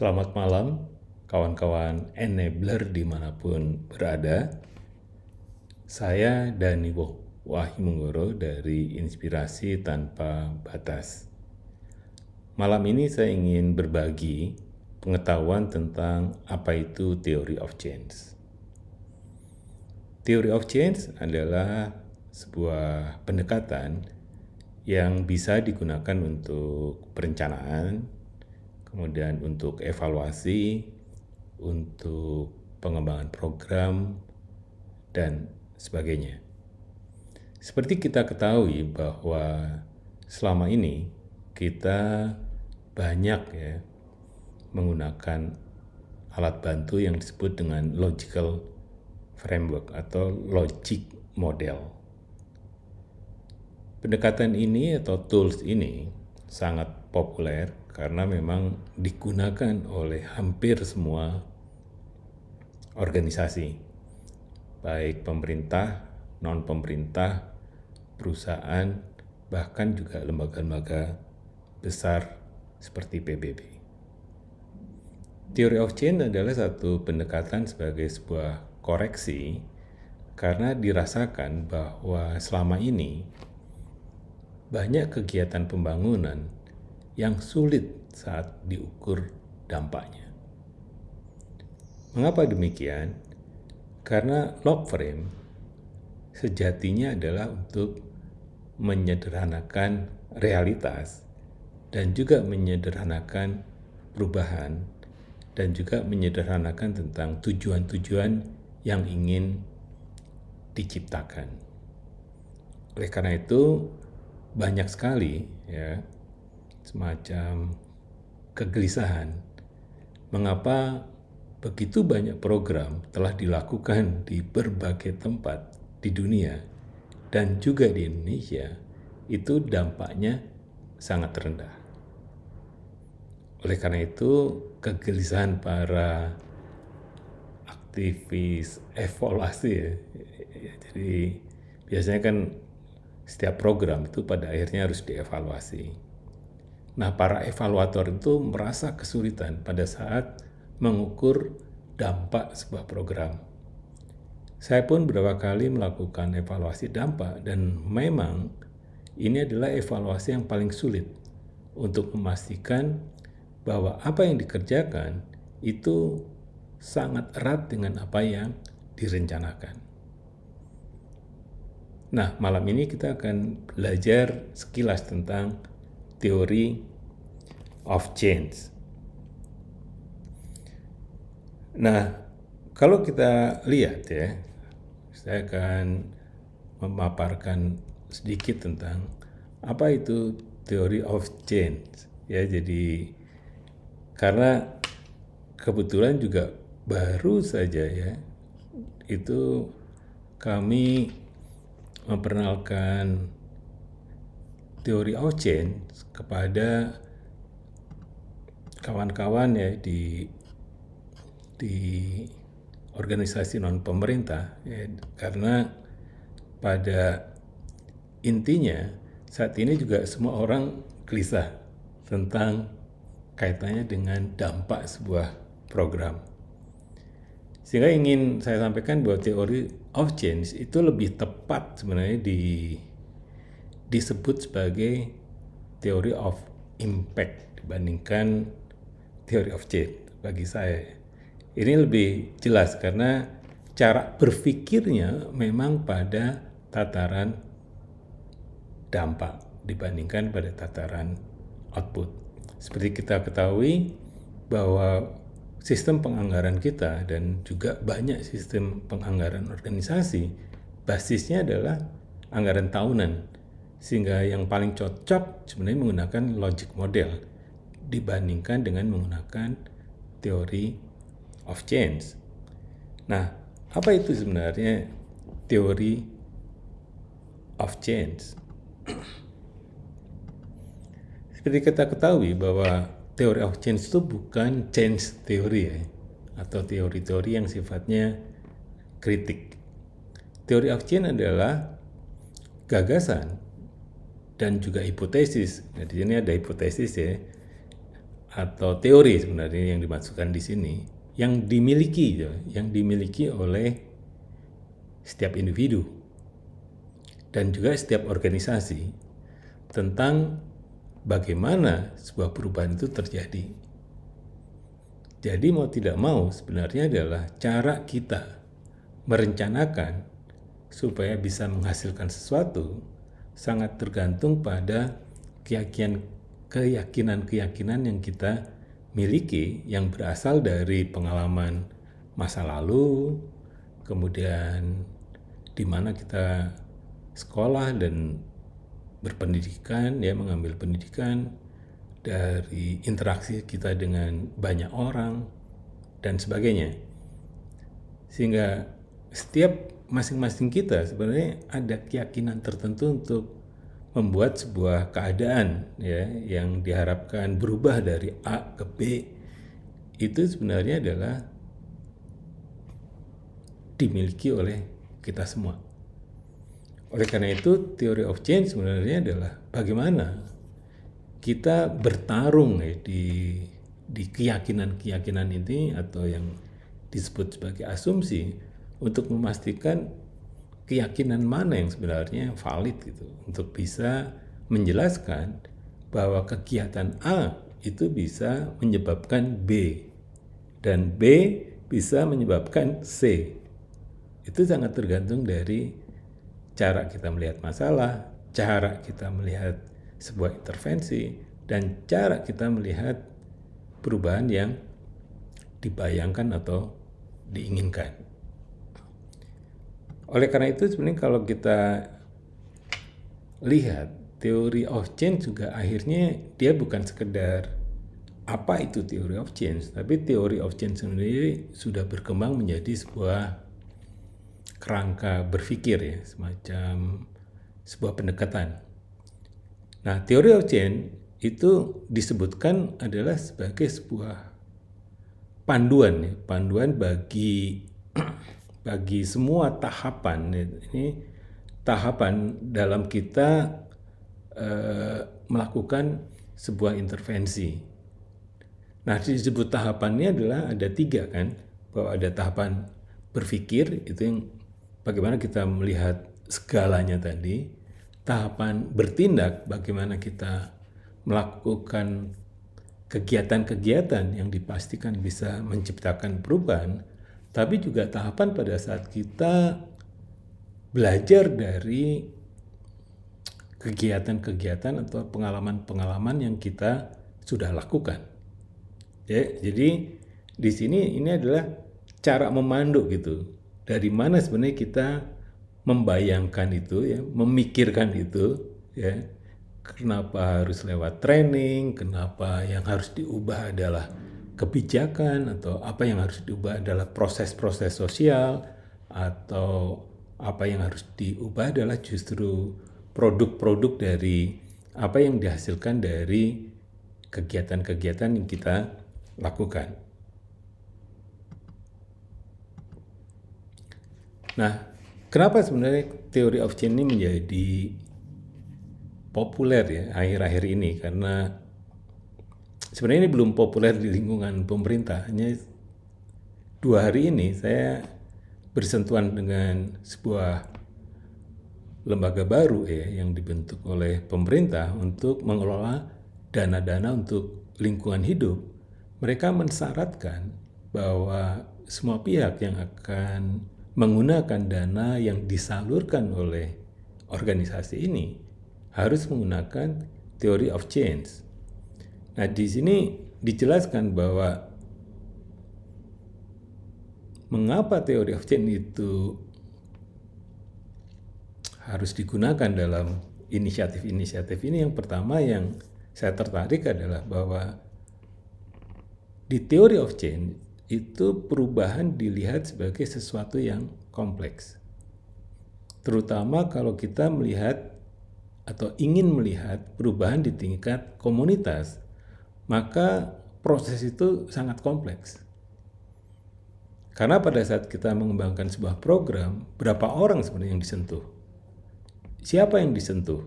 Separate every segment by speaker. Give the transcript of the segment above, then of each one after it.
Speaker 1: Selamat malam, kawan-kawan enabler dimanapun berada. Saya Dani Wahyunggoro dari Inspirasi Tanpa Batas. Malam ini saya ingin berbagi pengetahuan tentang apa itu Theory of Change. Theory of Change adalah sebuah pendekatan yang bisa digunakan untuk perencanaan, kemudian untuk evaluasi, untuk pengembangan program, dan sebagainya. Seperti kita ketahui bahwa selama ini kita banyak menggunakan alat bantu yang disebut dengan logical framework atau logic model. Pendekatan ini atau tools ini sangat populer karena memang digunakan oleh hampir semua organisasi, baik pemerintah, non-pemerintah, perusahaan, bahkan juga lembaga-lembaga besar seperti PBB. Theory of Change adalah satu pendekatan sebagai sebuah koreksi karena dirasakan bahwa selama ini banyak kegiatan pembangunan yang sulit saat diukur dampaknya. Mengapa demikian? Karena log frame sejatinya adalah untuk menyederhanakan realitas dan juga menyederhanakan perubahan dan juga menyederhanakan tentang tujuan-tujuan yang ingin diciptakan. Oleh karena itu, banyak sekali semacam kegelisahan mengapa begitu banyak program telah dilakukan di berbagai tempat di dunia dan juga di Indonesia itu dampaknya sangat rendah. Oleh karena itu, kegelisahan para aktivis evaluasi jadi biasanya kan setiap program itu pada akhirnya harus dievaluasi. Nah, para evaluator itu merasa kesulitan pada saat mengukur dampak sebuah program. Saya pun beberapa kali melakukan evaluasi dampak dan memang ini adalah evaluasi yang paling sulit untuk memastikan bahwa apa yang dikerjakan itu sangat erat dengan apa yang direncanakan. Nah, malam ini kita akan belajar sekilas tentang Theory of Change. Nah, kalau kita lihat saya akan memaparkan sedikit tentang apa itu Theory of Change. Jadi karena kebetulan juga baru saja itu kami memperkenalkan Theory of Change kepada kawan-kawan di organisasi non-pemerintah karena pada intinya saat ini juga semua orang gelisah tentang kaitannya dengan dampak sebuah program. Sehingga ingin saya sampaikan bahwa Theory of Change itu lebih tepat sebenarnya disebut sebagai Theory of Impact dibandingkan Theory of Change bagi saya. Ini lebih jelas karena cara berpikirnya memang pada tataran dampak dibandingkan pada tataran output. Seperti kita ketahui bahwa sistem penganggaran kita dan juga banyak sistem penganggaran organisasi basisnya adalah anggaran tahunan, sehingga yang paling cocok sebenarnya menggunakan logic model dibandingkan dengan menggunakan Theory of Change. Nah, apa itu sebenarnya Theory of Change? Seperti kita ketahui bahwa Theory of Change itu bukan change theory atau teori-teori yang sifatnya kritik. Theory of Change adalah gagasan dan juga hipotesis. Nah, di sini ada hipotesis atau teori sebenarnya yang dimasukkan di sini, yang dimiliki oleh setiap individu dan juga setiap organisasi tentang bagaimana sebuah perubahan itu terjadi. Jadi mau tidak mau sebenarnya adalah cara kita merencanakan supaya bisa menghasilkan sesuatu sangat tergantung pada keyakinan-keyakinan yang kita miliki yang berasal dari pengalaman masa lalu, kemudian di mana kita sekolah dan berpendidikan, ya, mengambil pendidikan, dari interaksi kita dengan banyak orang dan sebagainya. Sehingga setiap masing-masing kita sebenarnya ada keyakinan tertentu untuk membuat sebuah keadaan, ya, yang diharapkan berubah dari A ke B, itu sebenarnya adalah dimiliki oleh kita semua. Oleh karena itu, theory of change sebenarnya adalah bagaimana kita bertarung, ya, di keyakinan-keyakinan ini atau yang disebut sebagai asumsi untuk memastikan keyakinan mana yang sebenarnya valid gitu, untuk bisa menjelaskan bahwa kegiatan A itu bisa menyebabkan B dan B bisa menyebabkan C. Itu sangat tergantung dari cara kita melihat masalah, cara kita melihat sebuah intervensi, dan cara kita melihat perubahan yang dibayangkan atau diinginkan. Oleh karena itu sebenarnya kalau kita lihat theory of change juga akhirnya dia bukan sekedar apa itu theory of change, tapi theory of change sendiri sudah berkembang menjadi sebuah kerangka berpikir, ya, semacam sebuah pendekatan. Nah, theory of change itu disebutkan adalah sebagai sebuah panduan, ya, panduan bagi semua tahapan. Ini tahapan dalam kita melakukan sebuah intervensi. Nah, disebut tahapannya adalah ada 3 kan, bahwa ada tahapan berpikir, itu yang bagaimana kita melihat segalanya tadi, tahapan bertindak, bagaimana kita melakukan kegiatan-kegiatan yang dipastikan bisa menciptakan perubahan, tapi juga tahapan pada saat kita belajar dari kegiatan-kegiatan atau pengalaman-pengalaman yang kita sudah lakukan. Ya, jadi di sini ini adalah cara memandu gitu. Dari mana sebenarnya kita membayangkan itu, ya, memikirkan itu, ya. Kenapa harus lewat training, kenapa yang harus diubah adalah kebijakan, atau apa yang harus diubah adalah proses-proses sosial, atau apa yang harus diubah adalah justru produk-produk dari apa yang dihasilkan dari kegiatan-kegiatan yang kita lakukan. Nah, kenapa sebenarnya theory of change ini menjadi populer, ya, akhir-akhir ini? Karena sebenarnya ini belum populer di lingkungan pemerintah. Hanya 2 hari ini saya bersentuhan dengan sebuah lembaga baru, ya, yang dibentuk oleh pemerintah untuk mengelola dana-dana untuk lingkungan hidup. Mereka mensyaratkan bahwa semua pihak yang akan menggunakan dana yang disalurkan oleh organisasi ini harus menggunakan theory of change. Nah, di sini dijelaskan bahwa mengapa theory of change itu harus digunakan dalam inisiatif-inisiatif ini. Yang pertama yang saya tertarik adalah bahwa di theory of change itu perubahan dilihat sebagai sesuatu yang kompleks. Terutama kalau kita melihat atau ingin melihat perubahan di tingkat komunitas, maka proses itu sangat kompleks. Karena pada saat kita mengembangkan sebuah program, berapa orang sebenarnya yang disentuh? Siapa yang disentuh?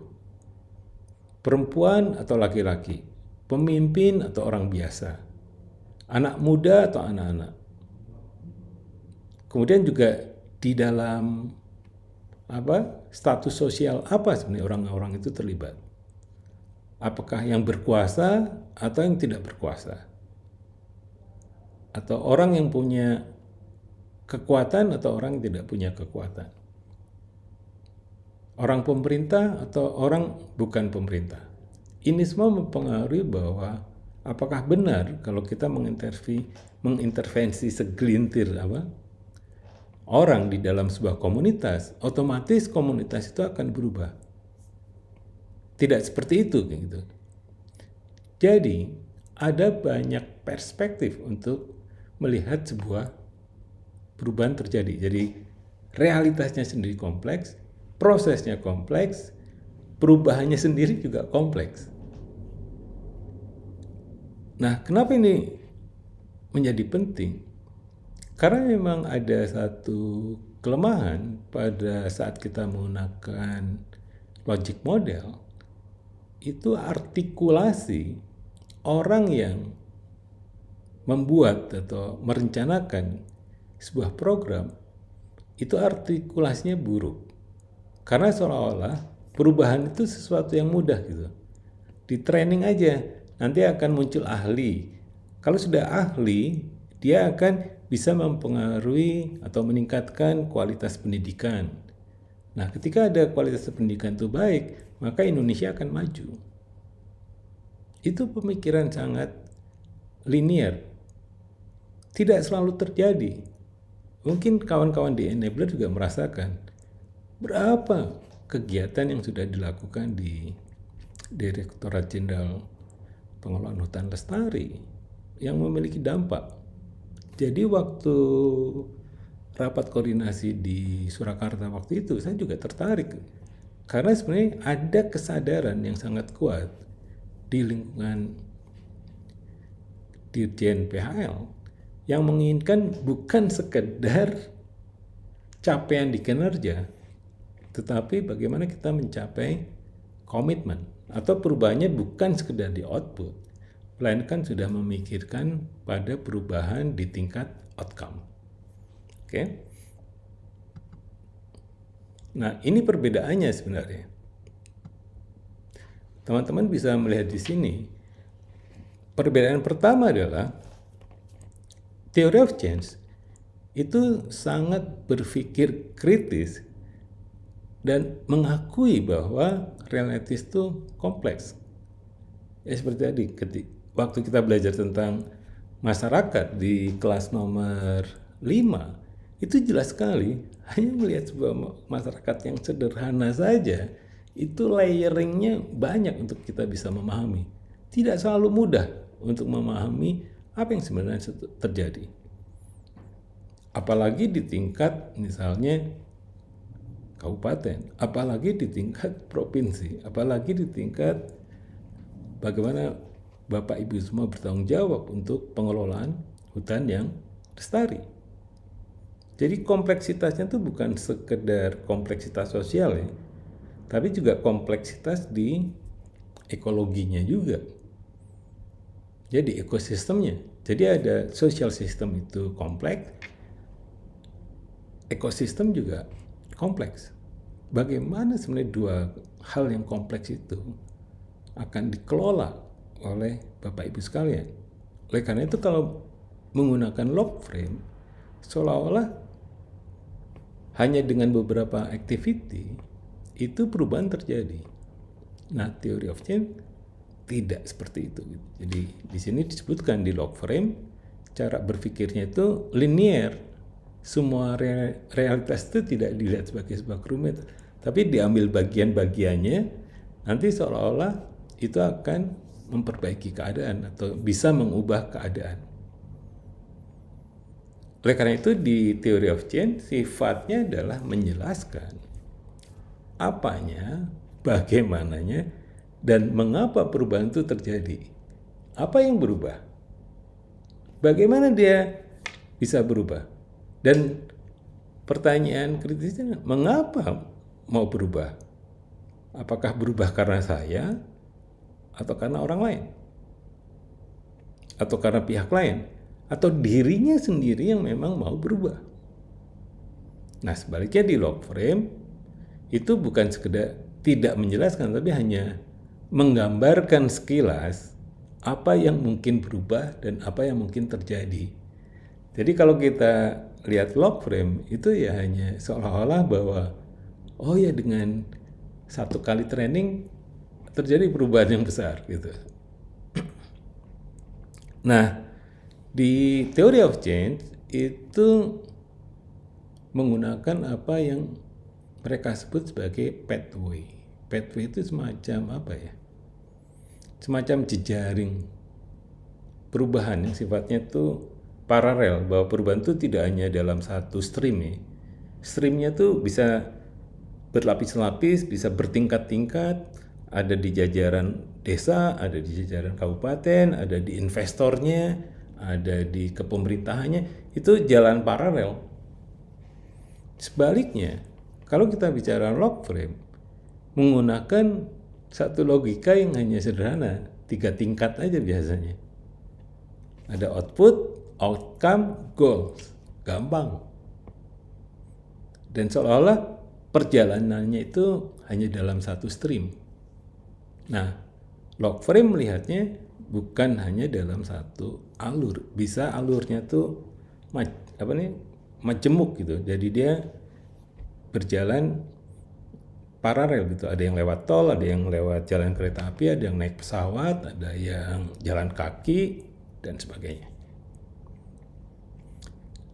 Speaker 1: Perempuan atau laki-laki? pemimpin atau orang biasa, anak muda atau anak-anak. Kemudian juga di dalam status sosial apa sebenarnya orang-orang itu terlibat. Apakah yang berkuasa atau yang tidak berkuasa? Atau orang yang punya kekuatan atau orang yang tidak punya kekuatan? Orang pemerintah atau orang bukan pemerintah? Ini semua mempengaruhi bahwa apakah benar kalau kita mengintervensi segelintir orang di dalam sebuah komunitas, otomatis komunitas itu akan berubah. Tidak seperti itu gitu. Jadi, ada banyak perspektif untuk melihat sebuah perubahan terjadi. Jadi, realitasnya sendiri kompleks, prosesnya kompleks, perubahannya sendiri juga kompleks. Nah, kenapa ini menjadi penting? Karena memang ada satu kelemahan pada saat kita menggunakan logic model, itu artikulasi orang yang membuat atau merencanakan sebuah program, itu artikulasinya buruk. Karena seolah-olah perubahan itu sesuatu yang mudah gitu. Di training aja, nanti akan muncul ahli. Kalau sudah ahli, dia akan bisa mempengaruhi atau meningkatkan kualitas pendidikan. Nah, ketika ada kualitas pendidikan itu baik, maka Indonesia akan maju. Itu pemikiran sangat linear. Tidak selalu terjadi. Mungkin kawan-kawan di Enabler juga merasakan berapa kegiatan yang sudah dilakukan di Direktorat Jenderal Pengelolaan Hutan Lestari yang memiliki dampak. Jadi waktu rapat koordinasi di Surakarta waktu itu, saya juga tertarik. Karena sebenarnya ada kesadaran yang sangat kuat di lingkungan Dirjen PHL yang menginginkan bukan sekedar capaian di kinerja, tetapi bagaimana kita mencapai komitmen atau perubahannya bukan sekedar di output, melainkan sudah memikirkan pada perubahan di tingkat outcome. Oke. Nah, ini perbedaannya sebenarnya. Teman-teman bisa melihat di sini. Perbedaan pertama adalah theory of change itu sangat berpikir kritis dan mengakui bahwa realitas itu kompleks. Ya seperti tadi, waktu kita belajar tentang masyarakat di kelas nomor 5, itu jelas sekali, hanya melihat sebuah masyarakat yang sederhana saja, itu layeringnya banyak untuk kita bisa memahami. Tidak selalu mudah untuk memahami apa yang sebenarnya terjadi. Apalagi di tingkat misalnya kabupaten, apalagi di tingkat provinsi, apalagi di tingkat bagaimana Bapak Ibu semua bertanggung jawab untuk pengelolaan hutan yang lestari. Jadi kompleksitasnya itu bukan sekedar kompleksitas sosial ya, tapi juga kompleksitas di ekologinya juga. Jadi ekosistemnya. Jadi ada social system itu kompleks, ekosistem juga kompleks. Bagaimana sebenarnya dua hal yang kompleks itu akan dikelola oleh Bapak Ibu sekalian. Oleh karena itu kalau menggunakan log frame, seolah-olah hanya dengan beberapa activity itu perubahan terjadi. Nah, theory of change tidak seperti itu. Jadi di sini disebutkan di log frame cara berpikirnya itu linear. Semua realitas itu tidak dilihat sebagai sebuah kerumitan, tapi diambil bagian-bagiannya, nanti seolah-olah itu akan memperbaiki keadaan atau bisa mengubah keadaan. Oleh karena itu di theory of change sifatnya adalah menjelaskan apanya, bagaimananya, dan mengapa perubahan itu terjadi. Apa yang berubah? Bagaimana dia bisa berubah? Dan pertanyaan kritisnya, mengapa mau berubah? Apakah berubah karena saya atau karena orang lain? atau karena pihak lain, atau dirinya sendiri yang memang mau berubah. Nah, sebaliknya di log frame itu bukan sekedar tidak menjelaskan, tapi hanya menggambarkan sekilas apa yang mungkin berubah dan apa yang mungkin terjadi. Jadi kalau kita lihat log frame itu ya hanya seolah-olah bahwa oh ya dengan satu kali training terjadi perubahan yang besar gitu. Nah, di theory of change itu menggunakan apa yang mereka sebut sebagai pathway. Pathway itu semacam apa ya? Semacam jejaring perubahan yang sifatnya itu paralel, bahwa perubahan itu tidak hanya dalam satu stream ya. Streamnya tuh bisa berlapis-lapis, bisa bertingkat-tingkat, ada di jajaran desa, ada di jajaran kabupaten, ada di investornya, ada di kepemerintahannya, itu jalan paralel. Sebaliknya, kalau kita bicara log frame, menggunakan satu logika yang hanya sederhana, 3 tingkat aja biasanya. Ada output, outcome, goals. Gampang. Dan seolah-olah perjalanannya itu hanya dalam satu stream. Nah, log frame melihatnya bukan hanya dalam satu alur. Bisa alurnya tuh majemuk gitu. Jadi dia berjalan paralel gitu. Ada yang lewat tol, ada yang lewat jalan kereta api, ada yang naik pesawat, ada yang jalan kaki, dan sebagainya.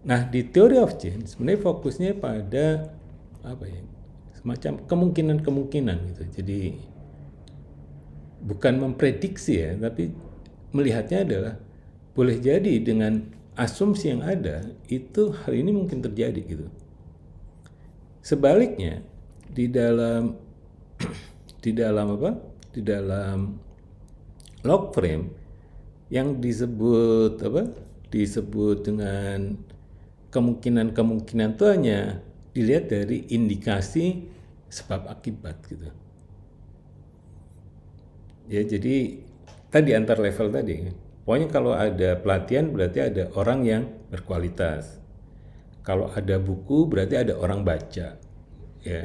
Speaker 1: Nah, di theory of change sebenarnya fokusnya pada apa ya? Semacam kemungkinan-kemungkinan gitu. Jadi bukan memprediksi ya, tapi melihatnya adalah boleh jadi dengan asumsi yang ada itu hal ini mungkin terjadi gitu. Sebaliknya di dalam Di dalam log frame yang disebut dengan kemungkinan-kemungkinan itu hanya dilihat dari indikasi sebab akibat gitu. Ya, jadi tadi antar level tadi. Pokoknya kalau ada pelatihan berarti ada orang yang berkualitas. Kalau ada buku berarti ada orang baca. Ya.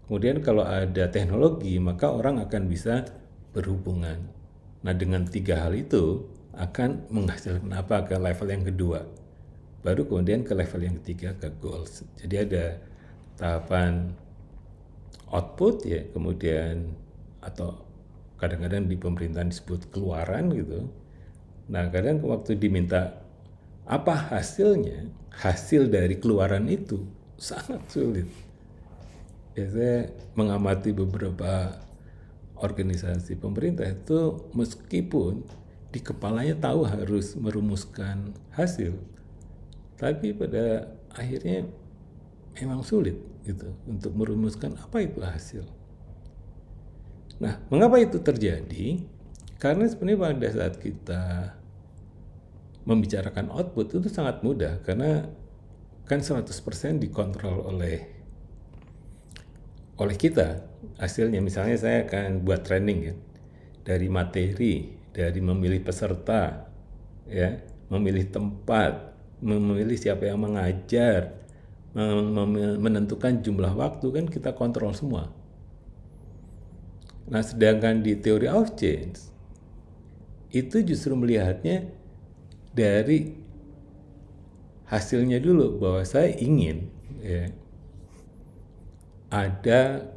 Speaker 1: Kemudian kalau ada teknologi maka orang akan bisa berhubungan. Nah, dengan 3 hal itu akan menghasilkan apa ke level yang kedua. Baru kemudian ke level yang ketiga ke goals. Jadi ada tahapan output ya, kemudian atau kadang-kadang di pemerintahan disebut keluaran gitu. Nah, kadang waktu diminta apa hasilnya, hasil dari keluaran itu sangat sulit. Ya, saya mengamati beberapa organisasi pemerintah itu meskipun di kepalanya tahu harus merumuskan hasil, tapi pada akhirnya memang sulit gitu untuk merumuskan apa itu hasil. Nah, mengapa itu terjadi? Karena sebenarnya pada saat kita membicarakan output itu sangat mudah karena kan 100% dikontrol oleh kita hasilnya. Misalnya saya akan buat training ya, dari materi, dari memilih peserta, ya, memilih tempat, memilih siapa yang mengajar, menentukan jumlah waktu, kan kita kontrol semua. Nah, sedangkan di theory of change itu justru melihatnya dari hasilnya dulu, bahwa saya ingin ya, ada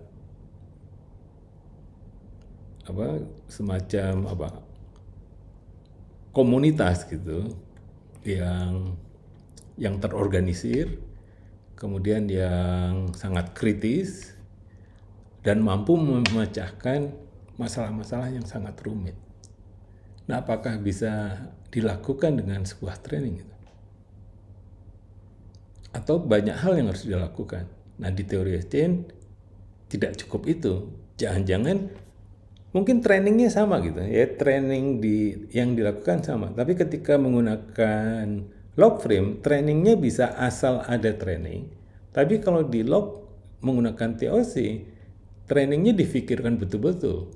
Speaker 1: semacam komunitas gitu yang terorganisir, kemudian yang sangat kritis dan mampu memecahkan masalah-masalah yang sangat rumit. Nah, apakah bisa dilakukan dengan sebuah training gitu? Atau banyak hal yang harus dilakukan? Nah, di teori change tidak cukup itu. Jangan-jangan mungkin trainingnya sama gitu ya, training yang dilakukan sama, tapi ketika menggunakan log frame, trainingnya bisa asal ada training, tapi kalau di log menggunakan TOC, trainingnya difikirkan betul-betul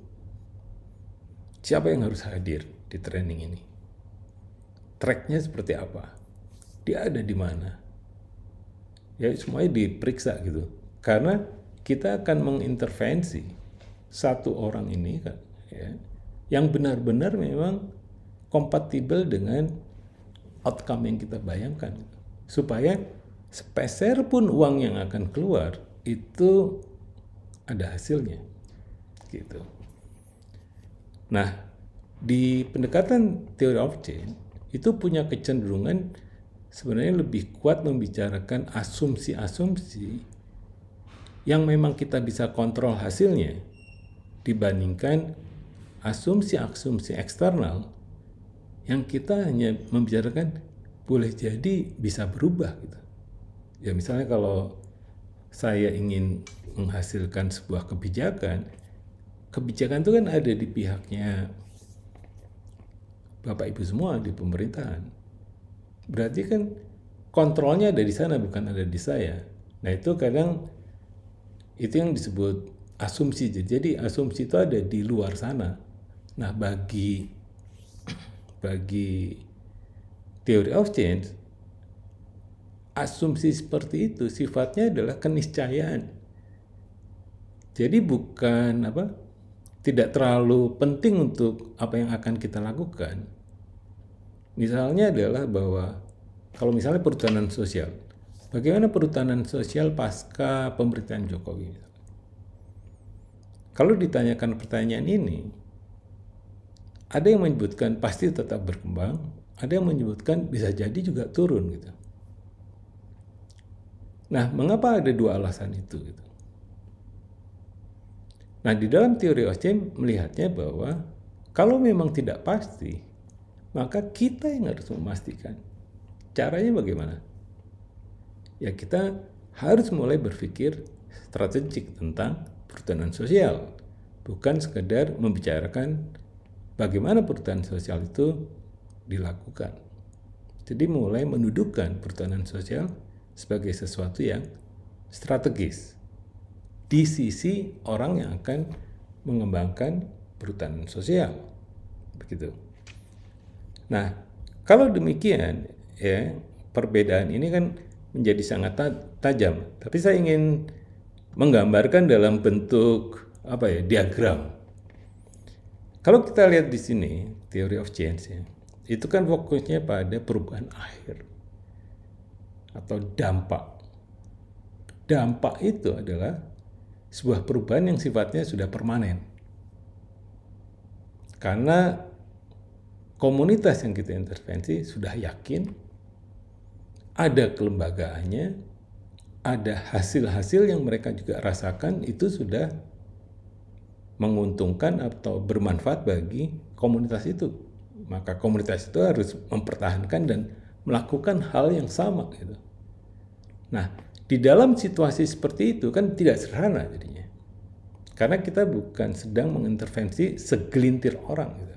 Speaker 1: siapa yang harus hadir di training ini. tracknya seperti apa, dia ada di mana, ya semuanya diperiksa gitu. Karena kita akan mengintervensi satu orang ini kan, ya, yang benar-benar memang kompatibel dengan outcome yang kita bayangkan, supaya sepeser pun uang yang akan keluar itu ada hasilnya gitu. Nah, di pendekatan theory of change itu punya kecenderungan sebenarnya lebih kuat membicarakan asumsi-asumsi yang memang kita bisa kontrol hasilnya dibandingkan asumsi-asumsi eksternal yang kita hanya membicarakan boleh jadi bisa berubah gitu. Ya misalnya kalau saya ingin menghasilkan sebuah kebijakan itu kan ada di pihaknya Bapak Ibu semua di pemerintahan. Berarti kan kontrolnya ada di sana, bukan ada di saya. Nah itu kadang itu yang disebut asumsi. Jadi asumsi itu ada di luar sana. Nah bagi theory of change, asumsi seperti itu sifatnya adalah keniscayaan. Jadi bukan tidak terlalu penting untuk apa yang akan kita lakukan. Misalnya adalah bahwa kalau misalnya perhutanan sosial, bagaimana perhutanan sosial pasca pemerintahan Jokowi? Kalau ditanyakan pertanyaan ini, ada yang menyebutkan pasti tetap berkembang, ada yang menyebutkan bisa jadi juga turun gitu. Nah, mengapa ada dua alasan itu gitu? Nah, di dalam teori of change melihatnya bahwa kalau memang tidak pasti, maka kita yang harus memastikan. Caranya bagaimana? Ya kita harus mulai berpikir strategik tentang perhutanan sosial. Bukan sekedar membicarakan bagaimana perhutanan sosial itu dilakukan. Jadi mulai mendudukan perhutanan sosial sebagai sesuatu yang strategis di sisi orang yang akan mengembangkan perhutanan sosial, begitu. Nah, kalau demikian, ya perbedaan ini kan menjadi sangat tajam. Tapi saya ingin menggambarkan dalam bentuk diagram. Kalau kita lihat di sini theory of change, ya, itu kan fokusnya pada perubahan akhir atau dampak. Dampak itu adalah sebuah perubahan yang sifatnya sudah permanen. Karena komunitas yang kita intervensi sudah yakin ada kelembagaannya, ada hasil-hasil yang mereka juga rasakan itu sudah menguntungkan atau bermanfaat bagi komunitas itu. Maka komunitas itu harus mempertahankan dan melakukan hal yang sama gitu. Nah, di dalam situasi seperti itu kan tidak sederhana jadinya. Karena kita bukan sedang mengintervensi segelintir orang gitu.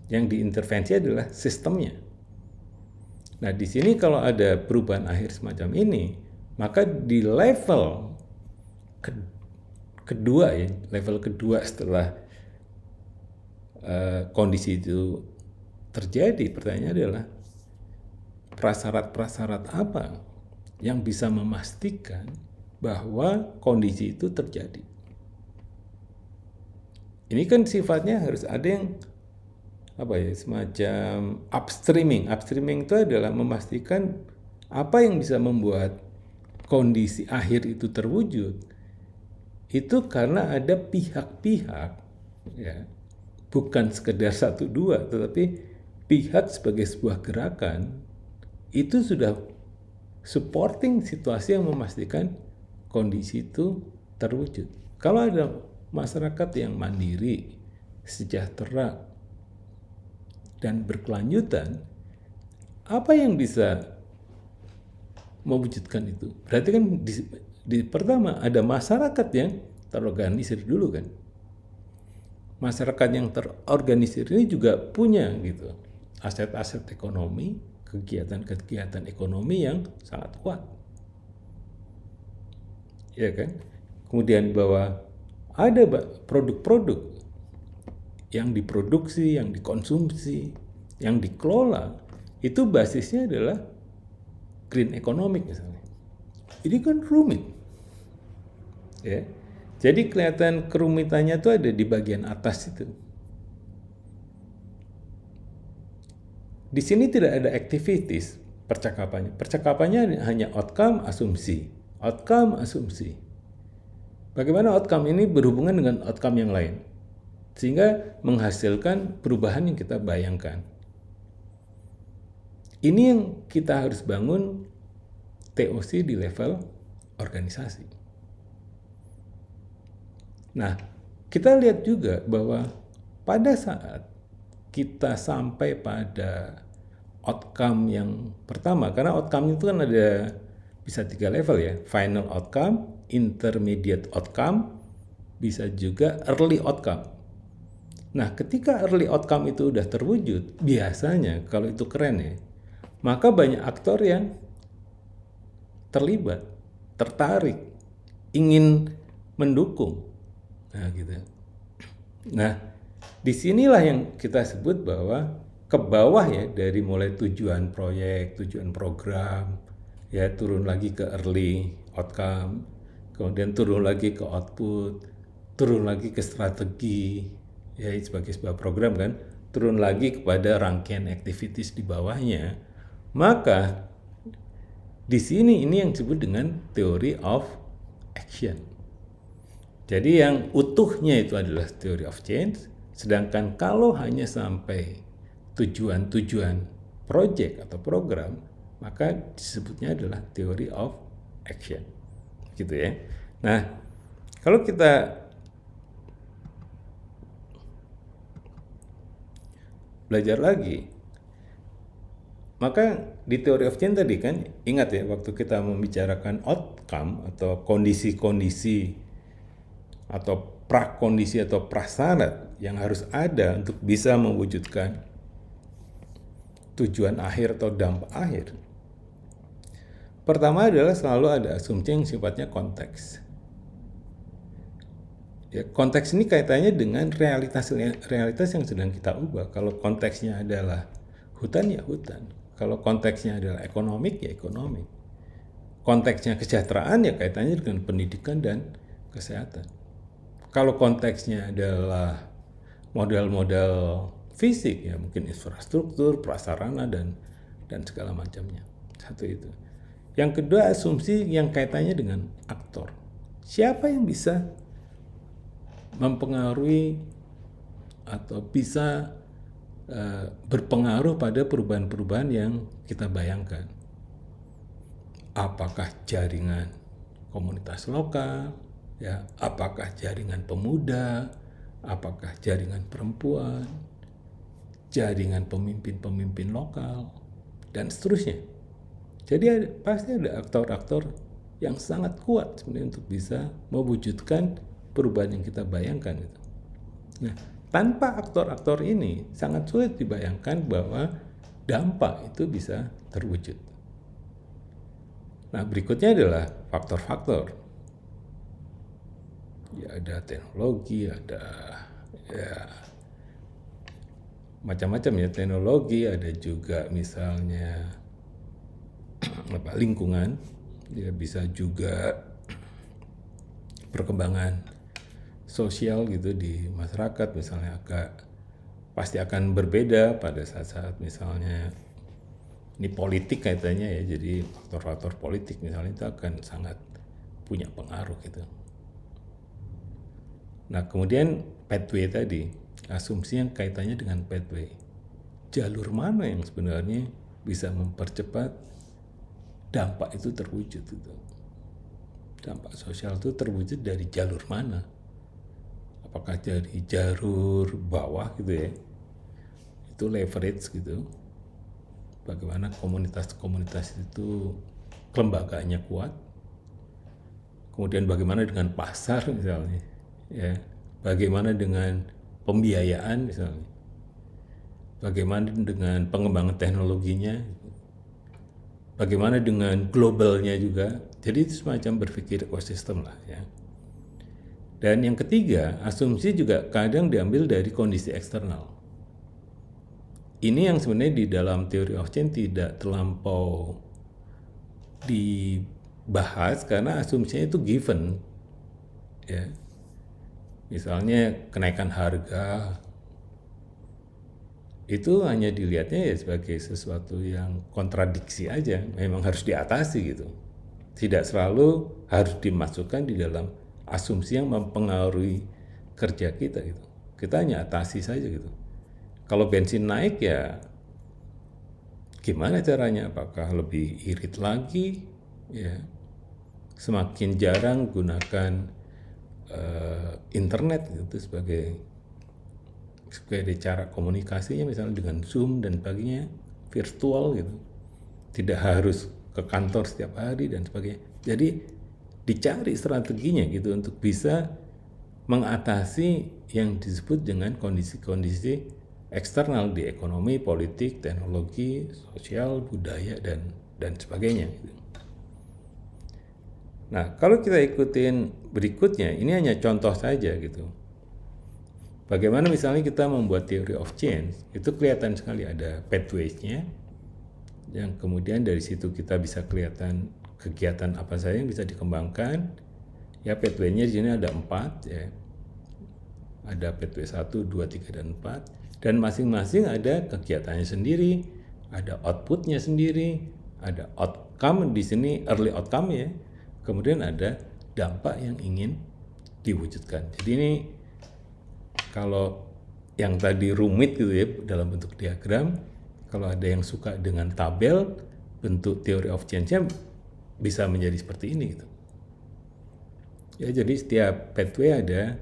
Speaker 1: Yang diintervensi adalah sistemnya. Nah, di sini kalau ada perubahan akhir semacam ini, maka di level kedua ya, level kedua setelah kondisi itu terjadi, pertanyaannya adalah prasyarat-prasyarat apa yang bisa memastikan bahwa kondisi itu terjadi. Ini kan sifatnya harus ada yang semacam upstreaming. Upstreaming itu adalah memastikan apa yang bisa membuat kondisi akhir itu terwujud. Itu karena ada pihak-pihak, ya, bukan sekedar satu dua, tetapi pihak sebagai sebuah gerakan itu sudah supporting situasi yang memastikan kondisi itu terwujud. Kalau ada masyarakat yang mandiri, sejahtera, dan berkelanjutan, apa yang bisa mewujudkan itu? Berarti kan di pertama ada masyarakat yang terorganisir dulu kan. Masyarakat yang terorganisir ini juga punya gitu aset-aset ekonomi, kegiatan-kegiatan ekonomi yang sangat kuat, ya kan? Kemudian bahwa ada produk-produk yang diproduksi, yang dikonsumsi, yang dikelola itu basisnya adalah green economic misalnya. Ini kan rumit, ya. Jadi kelihatan kerumitannya tuh ada di bagian atas itu. Di sini tidak ada activities percakapannya. Percakapannya hanya outcome, asumsi. Outcome, asumsi. Bagaimana outcome ini berhubungan dengan outcome yang lain. Sehingga menghasilkan perubahan yang kita bayangkan. Ini yang kita harus bangun TOC di level organisasi. Nah, kita lihat juga bahwa pada saat kita sampai pada outcome yang pertama, karena outcome itu kan ada bisa 3 level ya, final outcome, intermediate outcome, bisa juga early outcome. Nah, ketika early outcome itu udah terwujud, biasanya kalau itu keren ya, maka banyak aktor yang terlibat, tertarik, ingin mendukung. Nah, gitu. Nah, disinilah yang kita sebut bahwa ke bawah ya, dari mulai tujuan proyek, tujuan program, ya turun lagi ke early outcome, kemudian turun lagi ke output, turun lagi ke strategi, ya sebagai sebuah program kan, turun lagi kepada rangkaian activities di bawahnya. Maka di sini ini yang disebut dengan theory of action. Jadi yang utuhnya itu adalah theory of change, sedangkan kalau hanya sampai tujuan-tujuan project atau program, maka disebutnya adalah theory of action. Gitu ya. Nah, kalau kita belajar lagi, maka di theory of change tadi kan, ingat ya, waktu kita membicarakan outcome atau kondisi-kondisi atau prakondisi atau prasyarat yang harus ada untuk bisa mewujudkan tujuan akhir atau dampak akhir. Pertama adalah selalu ada asumsi yang sifatnya konteks. Ya, konteks ini kaitannya dengan realitas yang sedang kita ubah. Kalau konteksnya adalah hutan ya hutan. Kalau konteksnya adalah ekonomik ya ekonomik. Konteksnya kesejahteraan ya kaitannya dengan pendidikan dan kesehatan. Kalau konteksnya adalah model-model fisik ya mungkin infrastruktur, prasarana dan segala macamnya. Satu itu. Yang kedua asumsi yang kaitannya dengan aktor. Siapa yang bisa mempengaruhi atau bisa berpengaruh pada perubahan-perubahan yang kita bayangkan? Apakah jaringan komunitas lokal? Ya, apakah jaringan pemuda, apakah jaringan perempuan, jaringan pemimpin-pemimpin lokal, dan seterusnya. Jadi pasti ada aktor-aktor yang sangat kuat sebenarnya untuk bisa mewujudkan perubahan yang kita bayangkan. Nah, tanpa aktor-aktor ini sangat sulit dibayangkan bahwa dampak itu bisa terwujud. Nah, berikutnya adalah faktor-faktor. Ya ada teknologi, ada ya macam-macam ya teknologi, ada juga misalnya lingkungan, ya bisa juga perkembangan sosial gitu di masyarakat misalnya pasti akan berbeda pada saat-saat misalnya ini politik kaitannya ya, jadi faktor-faktor politik misalnya itu akan sangat punya pengaruh gitu. Nah, kemudian pathway tadi, asumsi yang kaitannya dengan pathway. Jalur mana yang sebenarnya bisa mempercepat dampak itu terwujud itu. Dampak sosial itu terwujud dari jalur mana? Apakah dari jalur bawah gitu ya? Itu leverage gitu. Bagaimana komunitas-komunitas itu kelembagaannya kuat. Kemudian bagaimana dengan pasar misalnya? Ya, bagaimana dengan pembiayaan misalnya, bagaimana dengan pengembangan teknologinya, bagaimana dengan globalnya juga. Jadi itu semacam berpikir ekosistem lah ya. Dan yang ketiga, asumsi juga kadang diambil dari kondisi eksternal. ini yang sebenarnya di dalam theory of change tidak terlampau dibahas karena asumsinya itu given, ya. Misalnya kenaikan harga itu hanya dilihatnya ya sebagai sesuatu yang kontradiksi aja, memang harus diatasi gitu. Tidak selalu harus dimasukkan di dalam asumsi yang mempengaruhi kerja kita gitu. Kita hanya atasi saja gitu. Kalau bensin naik ya gimana caranya? Apakah lebih irit lagi? Ya, semakin jarang gunakan internet gitu sebagai cara komunikasinya, misalnya dengan Zoom dan sebagainya, virtual gitu. Tidak harus ke kantor setiap hari dan sebagainya. Jadi dicari strateginya gitu untuk bisa mengatasi yang disebut dengan kondisi-kondisi eksternal di ekonomi, politik, teknologi, sosial, budaya dan sebagainya gitu. Nah, kalau kita ikutin berikutnya, ini hanya contoh saja gitu. Bagaimana misalnya kita membuat theory of change, itu kelihatan sekali ada pathways-nya, yang kemudian dari situ kita bisa kelihatan kegiatan apa saja yang bisa dikembangkan. Ya, pathway-nya di sini ada 4 ya. Ada pathway 1, 2, 3, dan 4. Dan masing-masing ada kegiatannya sendiri, ada output-nya sendiri, ada outcome di sini, early outcome ya. Kemudian ada dampak yang ingin diwujudkan. Jadi ini kalau yang tadi rumit gitu ya dalam bentuk diagram, kalau ada yang suka dengan tabel, bentuk theory of change-nya bisa menjadi seperti ini gitu. Ya, jadi setiap pathway ada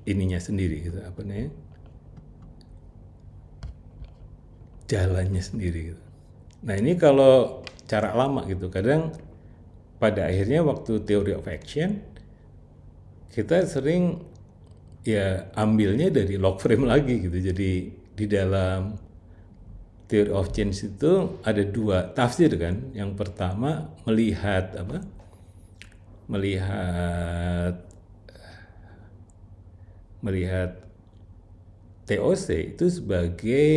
Speaker 1: ininya sendiri gitu, apa namanya, jalannya sendiri gitu. Nah, ini kalau cara lama gitu, kadang pada akhirnya waktu theory of action kita sering ya ambilnya dari log frame lagi gitu. Jadi di dalam theory of change itu ada 2 tafsir kan. Yang pertama melihat TOC itu sebagai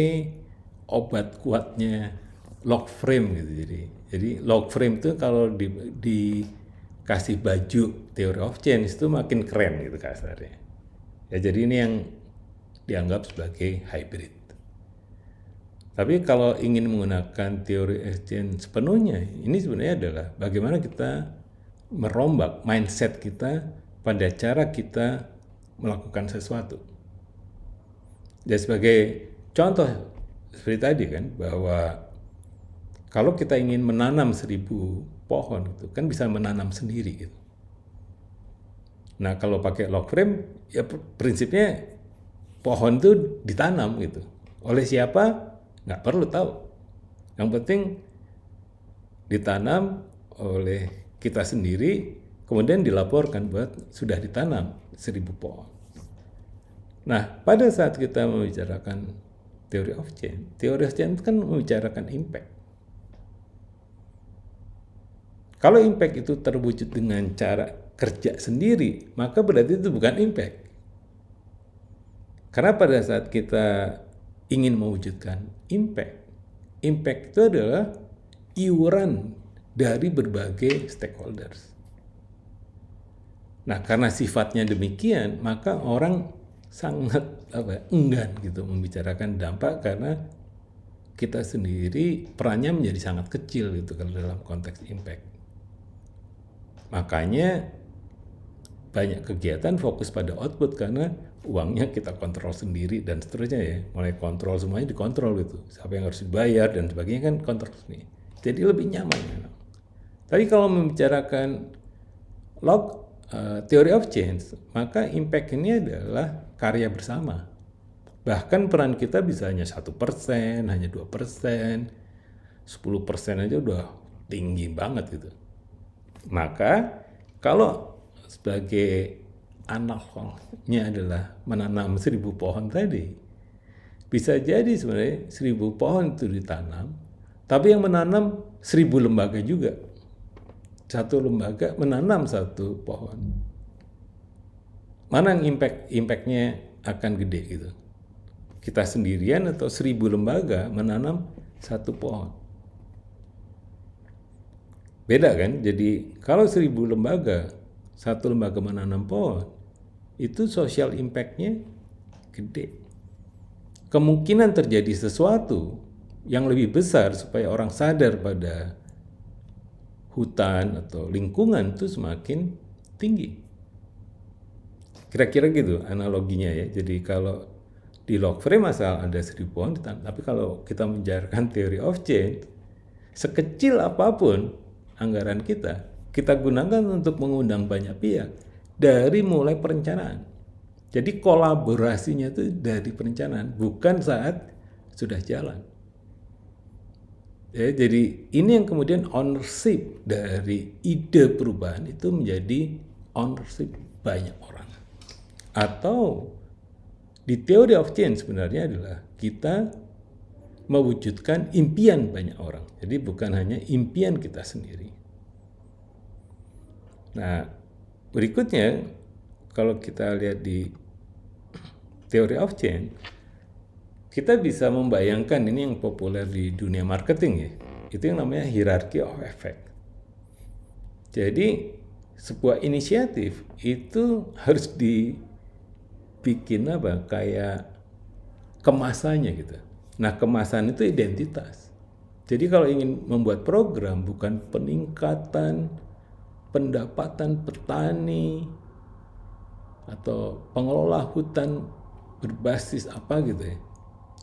Speaker 1: obat kuatnya log frame gitu. Jadi log frame itu kalau dikasih baju theory of change itu makin keren gitu kasarnya. Ya, jadi ini yang dianggap sebagai hybrid. Tapi kalau ingin menggunakan teori of change sepenuhnya, ini sebenarnya adalah bagaimana kita merombak mindset kita pada cara kita melakukan sesuatu. Dan sebagai contoh seperti tadi kan, bahwa kalau kita ingin menanam 1000 pohon itu kan bisa menanam sendiri gitu. Nah, kalau pakai log frame ya prinsipnya pohon itu ditanam gitu. Oleh siapa? Nggak perlu tahu. Yang penting ditanam oleh kita sendiri, kemudian dilaporkan buat sudah ditanam 1000 pohon. Nah, pada saat kita membicarakan theory of change kan membicarakan impact. Kalau impact itu terwujud dengan cara kerja sendiri, maka berarti itu bukan impact. Karena pada saat kita ingin mewujudkan impact itu adalah iuran dari berbagai stakeholders. Nah, karena sifatnya demikian, maka orang sangat enggan gitu membicarakan dampak karena kita sendiri perannya menjadi sangat kecil gitu kalau dalam konteks impact. Makanya banyak kegiatan fokus pada output karena uangnya kita kontrol sendiri dan seterusnya ya. Mulai kontrol semuanya dikontrol gitu. Siapa yang harus dibayar dan sebagainya kan kontrol sendiri. Jadi lebih nyaman. Tapi kalau membicarakan theory of change, maka impact ini adalah karya bersama. Bahkan peran kita bisa hanya 1%, hanya 2%, 10% aja udah tinggi banget gitu. Maka kalau sebagai analognya adalah menanam 1000 pohon tadi, bisa jadi sebenarnya 1000 pohon itu ditanam, tapi yang menanam 1000 lembaga juga. Satu lembaga menanam 1 pohon. Mana yang impact-nya akan gede gitu. kita sendirian atau 1000 lembaga menanam satu pohon. Beda kan? Jadi kalau 1000 lembaga, satu lembaga menanam pohon, itu social impact-nya gede. Kemungkinan terjadi sesuatu yang lebih besar supaya orang sadar pada hutan atau lingkungan itu semakin tinggi. Kira-kira gitu analoginya ya. Jadi kalau di log frame asal ada 1000 pohon, tapi kalau kita menjalankan theory of change, sekecil apapun anggaran kita gunakan untuk mengundang banyak pihak dari mulai perencanaan. Jadi kolaborasinya itu dari perencanaan, bukan saat sudah jalan. Ya, jadi ini yang kemudian ownership dari ide perubahan itu menjadi ownership banyak orang. Atau di theory of change sebenarnya adalah kita mewujudkan impian banyak orang. Jadi bukan hanya impian kita sendiri. Nah, berikutnya kalau kita lihat di theory of change, kita bisa membayangkan ini yang populer di dunia marketing ya. Itu yang namanya hierarchy of effect. Jadi sebuah inisiatif itu harus dibikin kayak kemasannya gitu. Nah, kemasan itu identitas. Jadi kalau ingin membuat program bukan peningkatan pendapatan petani atau pengelola hutan berbasis apa gitu ya,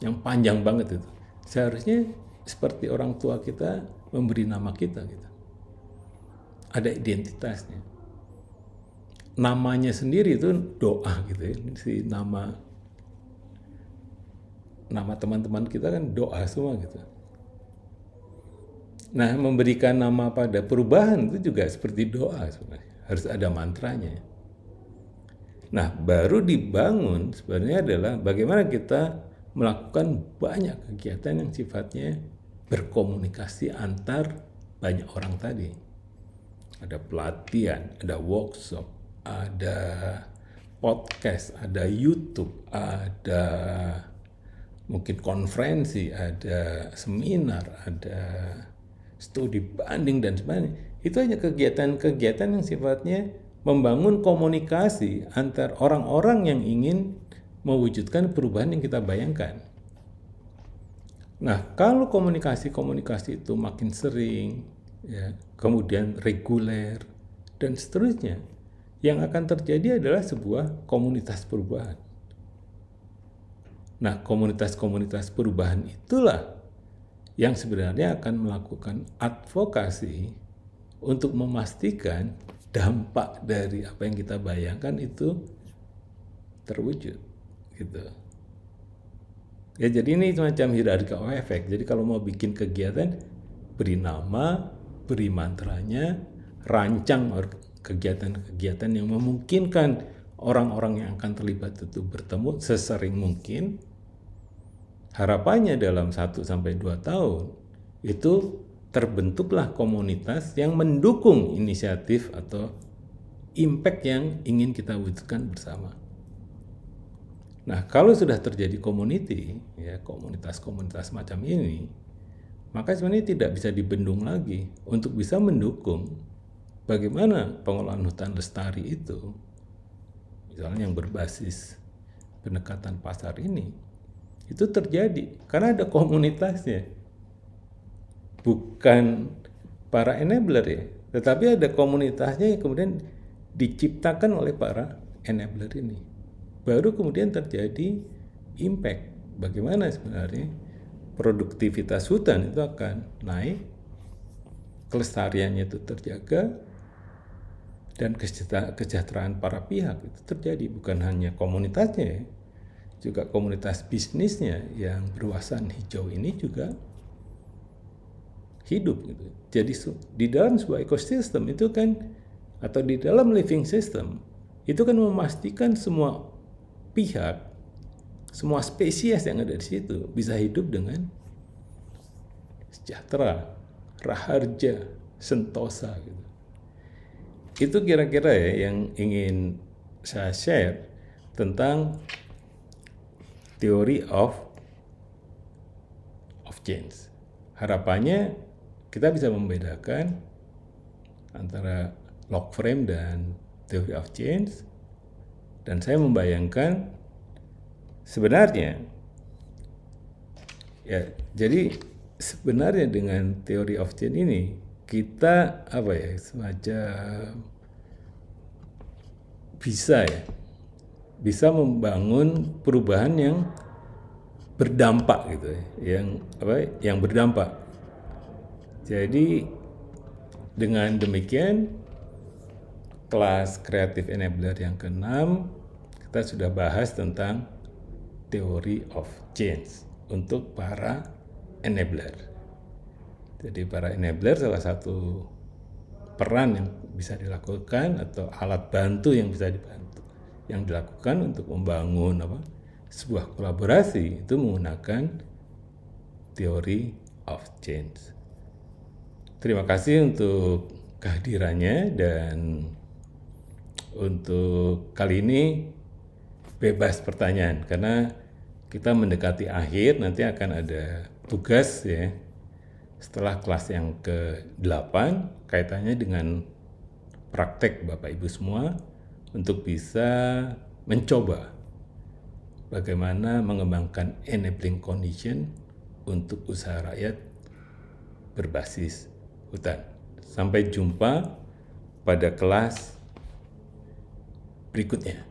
Speaker 1: yang panjang banget itu. Seharusnya seperti orang tua kita memberi nama kita gitu. Ada identitasnya. Namanya sendiri itu doa gitu ya. Si nama teman-teman kita kan doa semua gitu. Nah, memberikan nama pada perubahan itu juga seperti doa sebenarnya. Harus ada mantranya. Nah, baru dibangun sebenarnya adalah bagaimana kita melakukan banyak kegiatan yang sifatnya berkomunikasi antar banyak orang tadi. Ada pelatihan, ada workshop, ada podcast, ada YouTube, ada mungkin konferensi, ada seminar, ada studi banding dan sebagainya. Itu hanya kegiatan-kegiatan yang sifatnya membangun komunikasi antar orang-orang yang ingin mewujudkan perubahan yang kita bayangkan. Nah, kalau komunikasi itu makin sering, ya, kemudian reguler dan seterusnya, yang akan terjadi adalah sebuah komunitas perubahan. Nah, komunitas-komunitas perubahan itulah yang sebenarnya akan melakukan advokasi untuk memastikan dampak dari apa yang kita bayangkan itu terwujud, gitu. Ya, jadi ini semacam hierarchy of effect. Jadi kalau mau bikin kegiatan, beri nama, beri mantranya, rancang kegiatan-kegiatan yang memungkinkan orang-orang yang akan terlibat itu bertemu sesering mungkin. Harapannya dalam 1-2 tahun itu terbentuklah komunitas yang mendukung inisiatif atau impact yang ingin kita wujudkan bersama. Nah, kalau sudah terjadi community, ya, komunitas-komunitas macam ini, maka sebenarnya tidak bisa dibendung lagi untuk bisa mendukung bagaimana pengelolaan hutan lestari itu, misalnya yang berbasis pendekatan pasar ini, itu terjadi karena ada komunitasnya. Bukan para enabler ya, tetapi ada komunitasnya yang kemudian diciptakan oleh para enabler ini. Baru kemudian terjadi impact. Bagaimana sebenarnya produktivitas hutan itu akan naik, kelestariannya itu terjaga, dan kesejahteraan para pihak itu terjadi. Bukan hanya komunitasnya ya, juga komunitas bisnisnya yang berwawasan hijau ini juga hidup gitu. Jadi di dalam sebuah ekosistem itu kan, atau di dalam living system itu kan memastikan semua pihak, semua spesies yang ada di situ bisa hidup dengan sejahtera, raharja, sentosa gitu. Itu kira-kira ya yang ingin saya share tentang theory of change. Harapannya kita bisa membedakan antara log frame dan theory of change, dan saya membayangkan sebenarnya ya, jadi sebenarnya dengan theory of change ini kita semacam bisa membangun perubahan yang berdampak gitu ya, yang berdampak. Jadi dengan demikian kelas Creative Enabler yang ke-6 kita sudah bahas tentang theory of change untuk para enabler. Jadi para enabler salah satu peran yang bisa dilakukan atau alat bantu yang bisa dilakukan untuk membangun sebuah kolaborasi itu menggunakan theory of change. Terima kasih untuk kehadirannya, dan untuk kali ini bebas pertanyaan karena kita mendekati akhir, nanti akan ada tugas ya setelah kelas yang ke-8 kaitannya dengan praktek Bapak Ibu semua untuk bisa mencoba bagaimana mengembangkan enabling condition untuk usaha rakyat berbasis hutan. Sampai jumpa pada kelas berikutnya.